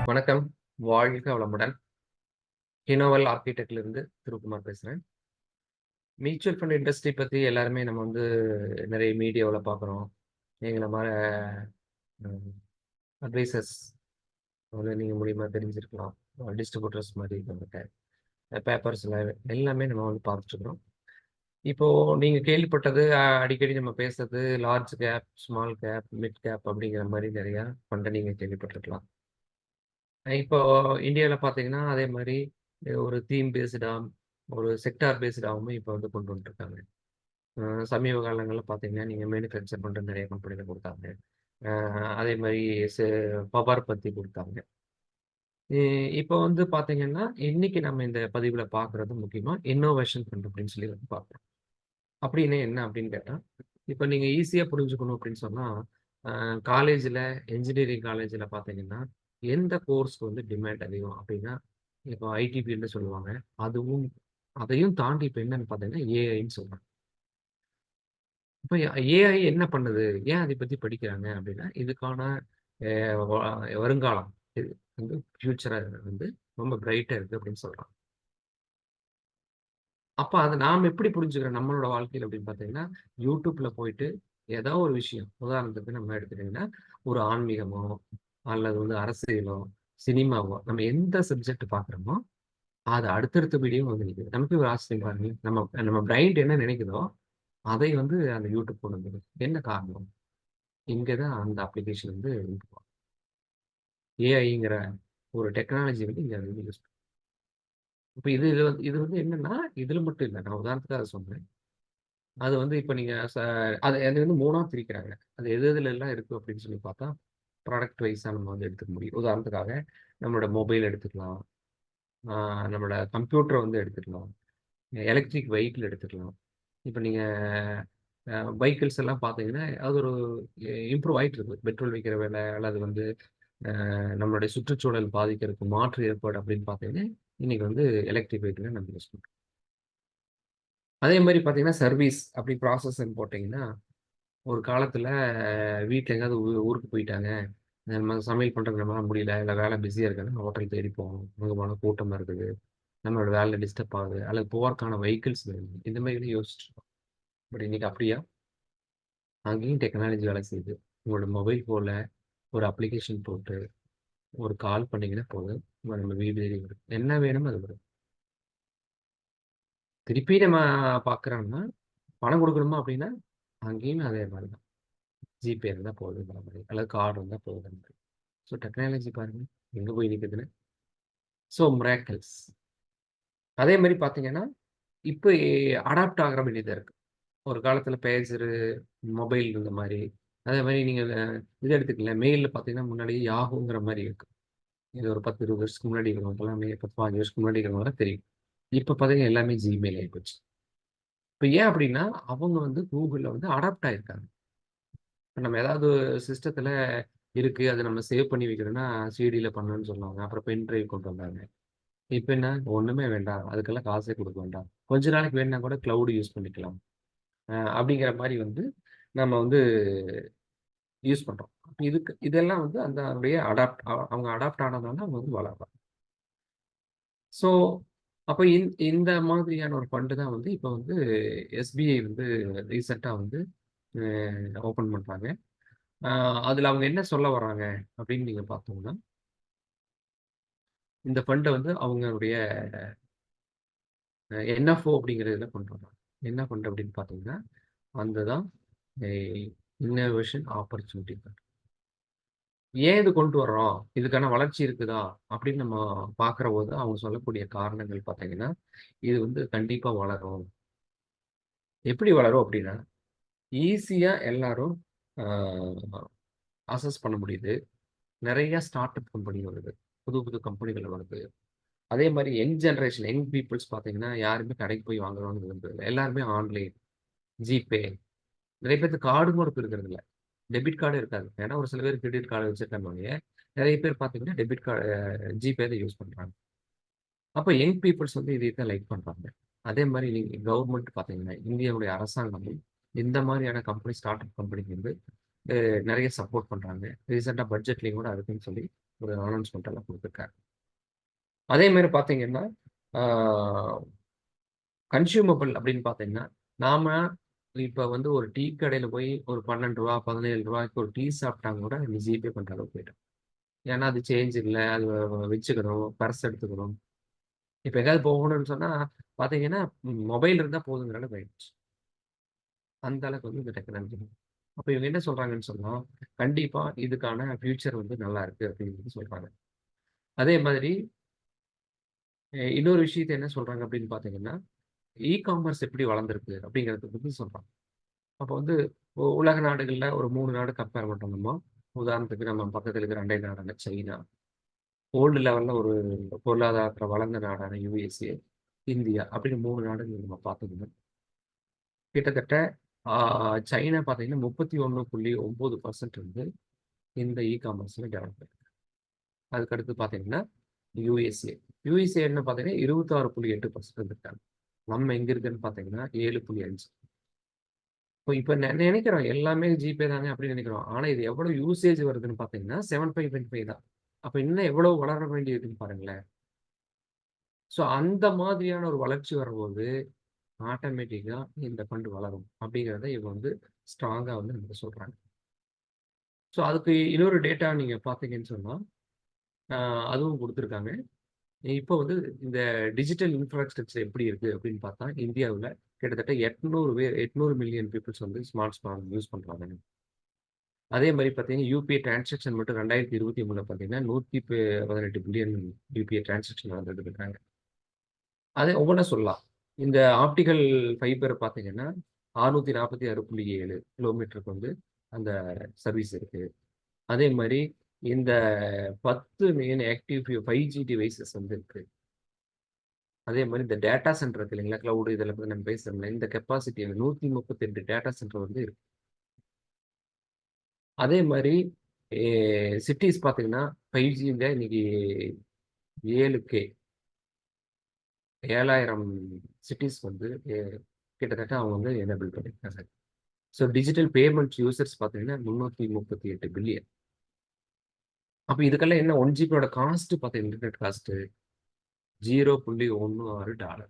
வணக்கம். வாழ்க வளமுடன். கினோவல் ஆர்க்கிடெக்ட்லேருந்து திருக்குமார் பேசுறேன். மியூச்சுவல் ஃபண்ட் இண்டஸ்ட்ரி பத்தி எல்லாருமே நம்ம நெறைய மீடியாவுல பார்க்குறோம். எங்கள மார ம் அட்வைசர்ஸ் நீங்க மூலியமா தெரிஞ்சிருக்கலாம். டிஸ்ட்ரிபியூட்டர்ஸ் மாரி நம்மட்ட பேப்பர்ஸ்ல எல்லாமே நம்ம பார்த்துட்டுருக்குறோம். இப்போ நீங்க கேள்விப்பட்டது அடிக்கடி நம்ம பேசுறது large cap, small cap, mid cap அப்படிங்கிற மாரி நெறையா ஃபண்ட நீங்க கேள்விப்பட்டுருக்கலாம். இப்போ இந்தியால பார்த்தீங்கன்னா, அதே மாரி ஒரு தீம் பேஸ்டா, ஒரு செக்டார் பேஸ்டாவும் இப்ப கொண்டு வந்துட்டுருக்காங்க. அ சமீப காலங்கள்ல பார்த்தீங்கன்னா, நீங்க மேனுஃபேக்சர் பண்ற நெறைய கம்பெனில குடுத்தாங்க. அ அதே மாரி செ பவர் பத்தி குடுத்தாங்க. இ இப்ப பார்த்தீங்கன்னா, இன்னைக்கு நம்ம இந்த பதிவுல பார்க்குறது முக்கியமா இன்னோவேஷன் ஃபண்ட் அப்படின்னு சொல்லி பார்க்குறோம். அப்படின்னு என்ன அப்படின்னு கேட்டா, இப்ப நீங்க ஈஸியா புரிஞ்சுக்கணும் அப்படின்னு சொன்னா, அ காலேஜ்ல இன்ஜினியரிங் காலேஜ்ல பார்த்தீங்கன்னா, எந்த கோர்ஸ்க்கு டிமாண்ட் அதிகம் அப்படின்னா, இப்போ ஐடி ஃபீல்டுன்னு சொல்லுவாங்க. அதுவும் அதையும் தாண்டி இப்ப என்னன்னு பார்த்தீங்கன்னா, ஏஐன்னு சொல்றாங்க. இப்ப ஏஐ என்ன பண்ணுது? ஏன் அதை பத்தி படிக்கிறாங்க அப்படின்னா, இதுக்கான அ வ வருங்காலம் இது ஃபியூச்சரா ரொம்ப பிரைட்டா இருக்கு அப்படின்னு சொல்றாங்க. அப்ப அத நாம எப்படி புரிஞ்சுக்கிறோம் நம்மளோட வாழ்க்கையில அப்படின்னு பார்த்தீங்கன்னா, YouTubeல போயிட்டு ஏதோ ஒரு விஷயம், உதாரணத்துக்கு நம்ம எடுத்துக்கிட்டீங்கன்னா, ஒரு ஆன்மீகமோ, அல்லது அரசியலோ, சினிமாவோ, நம்ம எந்த சப்ஜெக்ட் பார்க்குறோமோ, அது அடுத்தடுத்த வீடியோ நிக்குது. நமக்கே ஒரு ஆச்சரியம் பாருங்க. நம்ம நம்ம பிரைன் என்ன நினைக்குதோ, அதை அந்த YouTube கொண்டு வந்துருது. என்ன காரணம்? இங்க தான் அந்த அப்ளிகேஷன் ஏஐங்கிற ஒரு டெக்னாலஜி இங்க யூஸ் இப்ப இது என்னன்னா, இதுல மட்டும் இல்ல. நான் உதாரணத்துக்காக சொன்னேன். அது இப்ப நீங்க அது அது 3ஆ பிரிக்கிறாங்க. அது எது எதுலலாம் இருக்கு அப்படின்னு சொல்லி பார்த்தா, ப்ராடக்ட் வைஸா நம்ம எடுத்துக்க முடியும். உதாரணத்துக்காக நம்மளோட மொபைல் எடுத்துக்கலாம். ஆ நம்மளோட கம்ப்யூட்டர் எடுத்துக்கலாம். எலக்ட்ரிக் வெஹிக்கிள் எடுத்துக்கலாம். இப்ப நீங்க வெஹிக்கிள்ஸ் எல்லாம் பார்த்தீங்கன்னா, அது ஒரு இம்ப்ரூவ் ஆயிட்டு இருக்கு. பெட்ரோல் விக்கிற விலை அல்லது நம்மளுடைய சுற்றுச்சூழல் பாதிக்கிறதுக்கு மாற்று ஏற்பாடு அப்படின்னு பார்த்தீங்கன்னா, இன்னைக்கு எலக்ட்ரிக் வெஹிக்கிள நம்ம யூஸ் பண்றோம். அதே மாரி பார்த்தீங்கன்னா, சர்வீஸ் அப்படி ப்ராசஸ்ன்னு போட்டீங்கன்னா ஒரு காலத்துல வீட்ல எங்கேயாவது ஊருக்கு போயிட்டாங்க. நம்ம சமையல் பண்றதுக்கு நம்மளால முடியல. இல்ல வேலை பிஸியா இருக்குன்னா ஹோட்டல் தேடி போவோம். அங்க போனா கூட்டமா இருக்குது. நம்மளோட வேலை டிஸ்டர்ப் ஆகுது. அல்லது போறதுக்கான வெஹிக்கிள்ஸ் வேணும். இந்த மாரி யோசிச்சுருக்கோம். பட் இன்னைக்கு அப்படியா? அங்கேயும் டெக்னாலஜி வேலை செய்யுது. உங்களோட மொபைல் ஃபோன்ல ஒரு அப்ளிகேஷன் போட்டு ஒரு கால் பண்ணீங்கன்னா போதும். நம்ம வீடு தேடி வரும். என்ன வேணுமோ அது வரும். திருப்பி நம்ம பார்க்குறோம்னா, பணம் குடுக்கணுமா அப்படின்னா, அங்கேயும் அதே மாரி தான். ஜிபே இருந்தா போதுங்கிற மாரி. அல்லது கார்டு இருந்தா போதுங்கிற மாரி. ஸோ டெக்னாலஜி பாருங்க, எங்க போய் நிக்குதுன்னு. So miracles. அதே மாரி பார்த்தீங்கன்னா, இப்ப அடாப்ட் ஆகுற வேண்டியதா இருக்கு. ஒரு காலத்தில பேஜரு, மொபைல் இந்த மாரி. அதே மாரி நீங்க இத எடுத்துக்கங்களேன், மெயில்ல பார்த்தீங்கன்னா, முன்னாடி யாஹூங்கிற மாரி இருக்கு. இது ஒரு 10, 20 வருஷத்துக்கு முன்னாடி இருக்கிறவங்களுக்கெல்லாம் 10, 15 வருஷத்துக்கு முன்னாடி இருக்கிறவங்கலாம் தெரியும். இப்ப பார்த்தீங்கன்னா, எல்லாமே Gmail ஆயிப்போச்சு. இப்ப ஏன் அப்டின்னா, அவங்க Googleல அடாப்ட் ஆயிருக்காங்க. இப்ப நம்ம ஏதாவது சிஸ்டத்தில இருக்கு, அத நம்ம சேவ் பண்ணி வைக்கணும்னா, சிடில பண்ணணும்னு சொன்னாங்க. அப்புறம் பென் டிரைவ் கொண்டு வந்தாங்க. இப்ப என்ன? ஒண்ணுமே வேண்டாம். அதுக்கெல்லாம் காசே குடுக்க வேண்டாம். கொஞ்ச நாளைக்கு வேணுனா கூட கிளவுட் யூஸ் பண்ணிக்கலாம். அப்படிங்கிற மாரி நம்ம யூஸ் பண்றோம். இதெல்லாம் அந்த அதனுடைய அவங்க அடாப்ட் ஆனதுனால அவங்க வளர்றாங்க. ஸோ, அப்ப இந்த மாதிரியான ஒரு ஃபண்ட் தான் இப்ப எஸ்பிஐ ரீசென்ட்டா அ ஓப்பன் பண்றாங்க. அ அதுல அவங்க என்ன சொல்ல வர்றாங்க அப்படின்னு நீங்க பார்த்தோம்னா, இந்த ஃபண்ட அவங்களுடைய என்எஃப்ஓ அப்படிங்கிறதுல கொண்டு வர்றாங்க. என்ன ஃபண்ட் அப்படின்னு பார்த்தீங்கன்னா, அந்த தான் எ இன்னோவேஷன் ஆப்பர்ச்சுனிட்டி ஃபண்ட். ஏன் இது கொண்டு வர்றோம்? இதுக்கான வளர்ச்சி இருக்குதா? அப்படின்னு நம்ம பார்க்கிறபோது, அவங்க சொல்லக்கூடிய காரணங்கள் பார்த்தீங்கன்னா, இது கண்டிப்பா வளரும். எப்படி வளரும் அப்படின்னா, ஈஸியா எல்லாரும் ஆ அக்சஸ் பண்ண முடியுது. நெறைய ஸ்டார்ட் அப் கம்பெனி வருது. புது புது கம்பெனிகள் வருது. அதே மாரி யங் பீப்பிள்ஸ் பார்த்தீங்கன்னா, யாருமே கடைக்கு போய் வாங்கணும்னு விரும்புறதில்ல. எல்லாருமே ஆன்லைன், ஜிபே. நெறைய பேத்துக்கு கார்டும் கூட இப்ப இருக்கிறதில்ல. டெபிட் கார்டும் இருக்காது. ஏன்னா ஒரு சில பேர் கிரெடிட் கார்டு வச்சிருக்காங்க ஒழிய, நெறைய பேர் பார்த்தீங்கன்னா, டெபிட் கார்டு ஜிபே தான் யூஸ் பண்றாங்க. அப்ப யங் பீப்பிள்ஸ் இதைய தான் லைக் பண்றாங்க. அதே மாரி நீங்க கவர்ன்மெண்ட் பார்த்தீங்கன்னா, இந்தியாவுடைய அரசாங்கம் இந்த மாரியான கம்பெனி ஸ்டார்ட் அப் கம்பெனிக்கு நெறைய சப்போர்ட் பண்றாங்க. ரீசென்ட்டா பட்ஜெட்லயும் கூட அதுக்குன்னு சொல்லி ஒரு அனௌன்ஸ்மெண்ட் எல்லாம் கொடுத்துருக்காரு. அதே மாதிரி பார்த்தீங்கன்னா, கன்சியூமபிள் அப்படின்னு பார்த்தீங்கன்னா, நாம இப்ப வந்து ஒரு டீ கடையில போய் ஒரு ரூ. 12 ரூ. 17க்கு ஒரு டீ சாப்பிட்டா கூட ஜிபே பண்ற அளவுக்கு போயிட்டோம். ஏன்னா அது சேஞ்ச் இல்ல. அது வச்சுக்கணும், பர்ஸ் எடுத்துக்கணும். இப்ப எங்கேயாவது போகணும்னு சொன்னா பார்த்தீங்கன்னா, மொபைல் இருந்தா போதுங்கிற அளவுக்கு ஆயிடுச்சு. அந்த அளவுக்கு வந்து இந்த டெக்னாலஜி. அப்ப இவங்க என்ன சொல்றாங்கன்னு சொன்னா, கண்டிப்பா இதுக்கான ஃபியூச்சர் வந்து நல்லா இருக்கு அப்படின்னு சொல்றாங்க. அதே மாதிரி இன்னொரு விஷயத்த என்ன சொல்றாங்க அப்படின்னு பார்த்தீங்கன்னா, காமர்ஸ் எப்படி வளர்ந்திருக்கு அப்படிங்கிறத பத்தி சொல்றாங்க. அப்ப வந்து உலக நாடுகள்ல ஒரு 3 நாடு கம்பேர் பண்றோம் நம்ம. உதாரணத்துக்கு நம்ம பக்கத்துல இருக்கிற அண்டை நாடான சைனா, வேர்ல்டு லெவல்ல ஒரு பொருளாதாரத்துல வளர்ந்த நாடான USA, இந்தியா அப்படின்னு 3 நாடுகள் நம்ம பார்த்தோம்னா, கிட்டத்தட்ட ஆ சைனா பார்த்தீங்கன்னா 31.9% வந்து இந்த காமர்ஸ்ல டெவலப் ஆயிருக்கு. அதுக்கடுத்து பார்த்தீங்கன்னா USA. USAன்னு பார்த்தீங்கன்னா 26.8% இருக்காங்க. நம்ம எங்க இருக்குன்னு பார்த்தீங்கன்னா 7.5. இப்ப நினைக்கிறோம் எல்லாமே ஜிபே தானே அப்படின்னு நினைக்கிறோம். ஆனா இது எவ்வளவு யூசேஜ் வருதுன்னு பார்த்தீங்கன்னா 7.5 தான். அப்ப இன்னும் எவ்வளவு வளர வேண்டியிருக்குன்னு பாருங்களேன். அந்த மாதிரியான ஒரு வளர்ச்சி வரும்போது, ஆட்டோமேட்டிக்கா இந்த ஃபண்ட் வளரும். அப்படிங்கிறத இவங்க வந்து ஸ்ட்ராங்கா வந்து நமக்கு சொல்றாங்க. அதுக்கு இன்னொரு டேட்டா நீங்க பார்த்தீங்கன்னு சொன்னா, அ அதுவும் குடுத்துருக்காங்க. இப்ப வந்து இந்த டிஜிட்டல் இன்ஃப்ராஸ்ட்ரக்சர் எப்படி இருக்கு அப்படின்னு பார்த்தா, இந்தியாவுல கிட்டத்தட்ட 800 மில்லியன் பீப்பிள்ஸ் வந்து ஸ்மார்ட் ஸ்மார்ட் யூஸ் பண்றாங்க. அதே மாரி பார்த்தீங்கன்னா, யுபிஐ டிரான்சாக்ஷன் மட்டும் 2023ல பார்த்தீங்கன்னா, 118 பில்லியன் யுபிஐ டிரான்சாக்ஷன் நடந்துட்டு இருக்காங்க. அதே ஒவ்வொண்ணா சொல்லலாம். இந்த ஆப்டிகல் ஃபைபர் பார்த்தீங்கன்னா, 646.7 கிலோமீட்டருக்கு வந்து அந்த சர்வீஸ் இருக்கு. அதே மாரி இந்த 10 மில்லியன் ஆக்டிவ் 5G டிவைசஸ் வந்து இருக்கு. அதே மாரி இந்த டேட்டா சென்டர் இருக்கு இல்லைங்களா? கிளவுட் இதில பத்தி நம்ம பேசுறோம்ல. இந்த கெப்பாசிட்டி 138 டேட்டா சென்டர் வந்து இருக்கு. அதே மாரி சிட்டீஸ் பார்த்தீங்கன்னா, 5Gல இன்னைக்கு 7K 7,000 சிட்டீஸ் வந்து கிட்டத்தட்ட அவங்க வந்து எனேபிள் பண்ணியிருக்காங்க. டிஜிட்டல் பேமெண்ட் யூசர்ஸ் பார்த்தீங்கன்னா 338 பில்லியன். அப்ப இதுக்கெல்லாம் என்ன 1 ஜிபியோட காஸ்ட் பார்த்தீங்கன்னா, இன்டர்நெட் காஸ்ட் $0.16.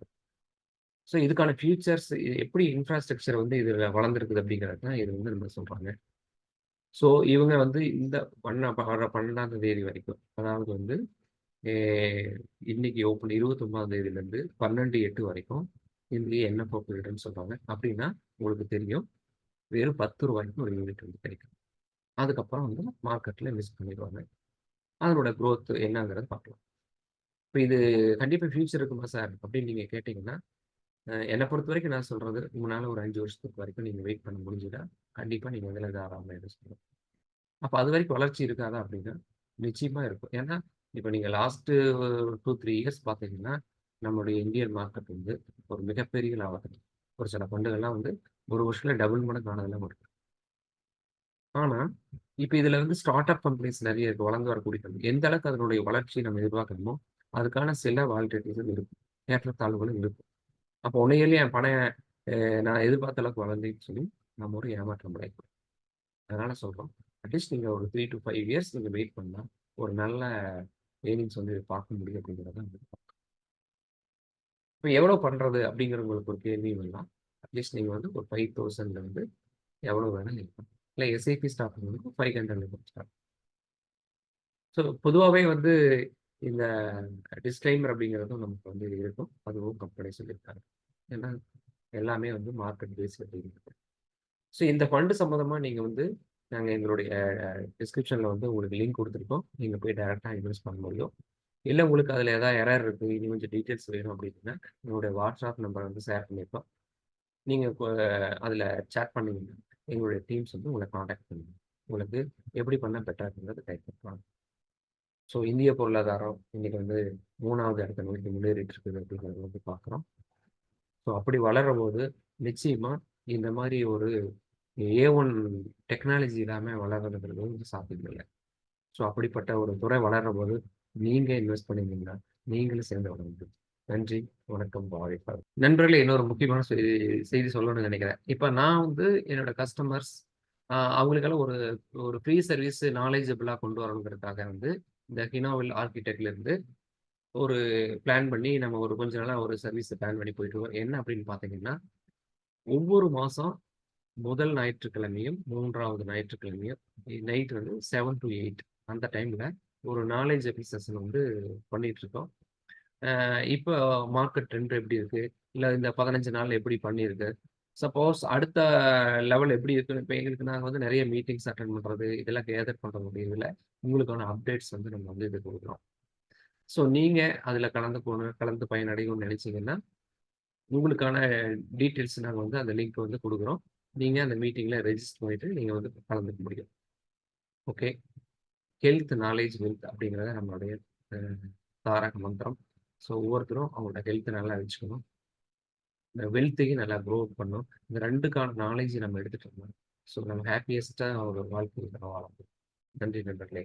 இதுக்கான ஃபியூச்சர்ஸ் எப்படி இன்ஃப்ராஸ்ட்ரக்சர் வந்து இதுல வளர்ந்திருக்குது அப்படிங்கிறது தான் இது வந்து நம்ம சொல்றாங்க. இவங்க வந்து இந்த வர 12ஆம் தேதி வரைக்கும், அதாவது வந்து எ இன்னைக்கு ஓப்பன் 29ஆம் தேதியிலிருந்து 12/8 வரைக்கும் இதுலயே என்எஃப்ஓ பீரியட்ன்னு சொல்றாங்க. அப்படின்னா உங்களுக்கு தெரியும். வெறும் ரூ. 10க்கு ஒரு யூனிட் வந்து கிடைக்கும். அதுக்கப்புறம் வந்து மார்க்கெட்ல லிஸ்ட் பண்ணிருவாங்க. அதனோட குரோத் என்னங்கிறத பார்க்கலாம். இப்ப இது கண்டிப்பா ஃபியூச்சர் இருக்குமா சார்? அப்படின்னு நீங்க கேட்டீங்கன்னா, என்ன பொறுத்தவரைக்கும் நான் சொல்றது, உங்களால ஒரு 5 வருஷத்துக்கு வரைக்கும் நீங்க வெயிட் பண்ண முடிஞ்சுதா, கண்டிப்பா நீங்க இதுல தாராளமா இன்வெஸ்ட் பண்ணலாம். அப்ப அதுவரைக்கும் வளர்ச்சி இருக்காதா அப்படின்னா, நிச்சயமா இருக்கும். ஏன்னா, இப்ப நீங்க லாஸ்ட் 2, 3 இயர்ஸ் பார்த்தீங்கன்னா, நம்முடைய இந்தியன் மார்க்கெட் வந்து ஒரு மிகப்பெரிய லாபத்துல ஒரு சில ஃபண்டுகள்லாம் வந்து 1 வருஷத்துல டபுள் மடங்கு ஆனதெல்லாம் இருக்கு. ஆனா, இப்ப இதுல வந்து ஸ்டார்ட் அப் கம்பெனிஸ் நெறைய இருக்கு. வளர்ந்து வரக்கூடிய கம்பெனி. எந்த அளவுக்கு அதனுடைய வளர்ச்சிய நம்ம எதிர்பார்க்கிறோமோ, அதுக்கான சில வாலட்டிலிட்டிஸும் இருக்கும். ஏற்றத்தாழ்வுகளும் இருக்கும். அப்போ உண்மையிலேயே என் பணம் நான் எதிர்பார்த்த அளவுக்கு வளர்ந்துச்சுன்னு சொல்லி நம்ம ஒரு ஏமாற்றம் அடையக்கூடாது. அதனால சொல்றோம். அட்லீஸ்ட் நீங்க ஒரு 3 to 5 இயர்ஸ் நீங்க வெயிட் பண்ணா, ஒரு நல்ல ஏர்னிங்ஸ் வந்து பார்க்க முடியும் அப்படிங்கிறத வந்து இப்ப எவ்வளோ பண்றது அப்படிங்கிற உங்களுக்கு ஒரு கேள்வி வரலாம். அட்லீஸ்ட் நீங்க வந்து ஒரு 5,000ல இருந்து எவ்வளோ வேணா நீங்க பண்ணலாம். இல்ல எஸ்ஐபி ஸ்டார்ட் பண்ணுறதுக்கு 500ல ஸ்டார்ட். பொதுவாவே வந்து இந்த டிஸ்க்ளைமர் அப்படிங்கிறதும் நமக்கு வந்து இருக்கும். அதுவும் கம்பெனி சொல்லியிருக்காங்க. ஏன்னா, எல்லாமே வந்து மார்க்கெட் பேஸ்ட் அப்படிங்கிறது. இந்த ஃபண்ட் சம்மந்தமா நீங்க வந்து நாங்க எங்களுடைய டிஸ்கிரிப்ஷன்ல வந்து உங்களுக்கு லிங்க் குடுத்துருக்கோம். நீங்க போய் டைரக்ட்டா இன்வெஸ்ட் பண்ண முடியும். இல்ல உங்களுக்கு அதுல ஏதாவது எரர் இருக்கு, இன்னும் கொஞ்சம் டீட்டெயில்ஸ் வேணும் அப்படின்னா, என்னுடைய வாட்ஸ்அப் நம்பர் வந்து ஷேர் பண்ணியிருக்கோம். நீங்க அதுல சேட் பண்ணீங்கன்னா, எங்களுடைய டீம்ஸ் வந்து உங்கள கான்டாக்ட் பண்ணுவாங்க. உங்களுக்கு எப்படி பண்ணா பெட்டரா இருக்குங்கிறத கைட் பண்ணுவாங்க. இந்திய பொருளாதாரம் இன்னைக்கு வந்து 3வது இடத்த நோக்கி முன்னேறிட்டு இருக்குது அப்படிங்கிறத வந்து பார்க்குறோம். அப்படி வளரும்போது, நிச்சயமா இந்த மாரி ஒரு A1 டெக்னாலஜி இல்லாம வளர்றதுங்கிறது வந்து சாத்தியம் இல்ல. அப்படிப்பட்ட ஒரு துறை வளரும்போது, நீங்க இன்வெஸ்ட் பண்ணீங்கன்னா, நீங்களும் சேர்ந்து வளர முடியும். நன்றி, வணக்கம், வாழ்க. நண்பர்களே இன்னொரு முக்கியமான செய்தி சொல்லணும்னு நினைக்கிறேன். இப்ப நான் வந்து என்னோட கஸ்டமர்ஸ் அவங்களுக்கெல்லாம் ஒரு ஒரு ஃப்ரீ சர்வீஸ் நாலேட்ஜபிளா கொண்டு வரணுங்கிறதுக்காக வந்து, இந்த ஹினோவல் ஆர்க்கிடெக்ட்லேருந்து ஒரு பிளான் பண்ணி நம்ம ஒரு கொஞ்ச நாளா ஒரு சர்வீஸ பிளான் பண்ணி போயிட்டுருக்கோம். என்ன அப்படின்னு பார்த்தீங்கன்னா, ஒவ்வொரு மாசம் முதல் ஞாயிற்றுக்கிழமையும், 3வது ஞாயிற்றுக்கிழமையும் நைட் வந்து 7 டூ 8 அந்த டைம்ல ஒரு நாலேட்ஜ் செஷன் வந்து பண்ணிட்டுருக்கோம். இப்போ மார்க்கெட் ட்ரெண்ட் எப்படி இருக்கு? இல்ல இந்த 15 நாள்ல எப்படி பண்ணியிருக்கு? சப்போஸ் அடுத்த லெவல் எப்படி இருக்குன்னு இப்ப எங்களுக்கு நாங்க வந்து நெறைய மீட்டிங்ஸ் அட்டெண்ட் பண்றது, இதெல்லாம் கேதர் பண்ற முடியறதில, உங்களுக்கான அப்டேட்ஸ் வந்து நம்ம வந்து இது குடுக்குறோம். ஸோ நீங்க அதுல கலந்து பயனடையணும்னு நெனைச்சீங்கன்னா, உங்களுக்கான டீட்டெயில்ஸ் நாங்க வந்து அந்த லிங்க் வந்து குடுக்குறோம். நீங்க அந்த மீட்டிங்ல ரெஜிஸ்டர் பண்ணிட்டு நீங்க வந்து கலந்துக்க முடியும். ஓகே. ஹெல்த், நாலேட்ஜ், வெல்த் அப்படிங்கிறது நம்மளுடைய அ தாரக மந்திரம். ஸோ ஒவ்வொருத்தரும் அவங்களோட ஹெல்த்த நல்லா வச்சுக்கணும். இந்த வெல்த்தையும் நல்லா குரோ பண்ணணும். இந்த 2க்கான நாலேட்ஜ் நம்ம எடுத்துட்டோம்னா, ஸோ நம்ம ஹேப்பியஸ்ட்டா ஒரு வாழ்க்கைய நம்ம வாழ முடியும். நன்றி நண்பர்களே!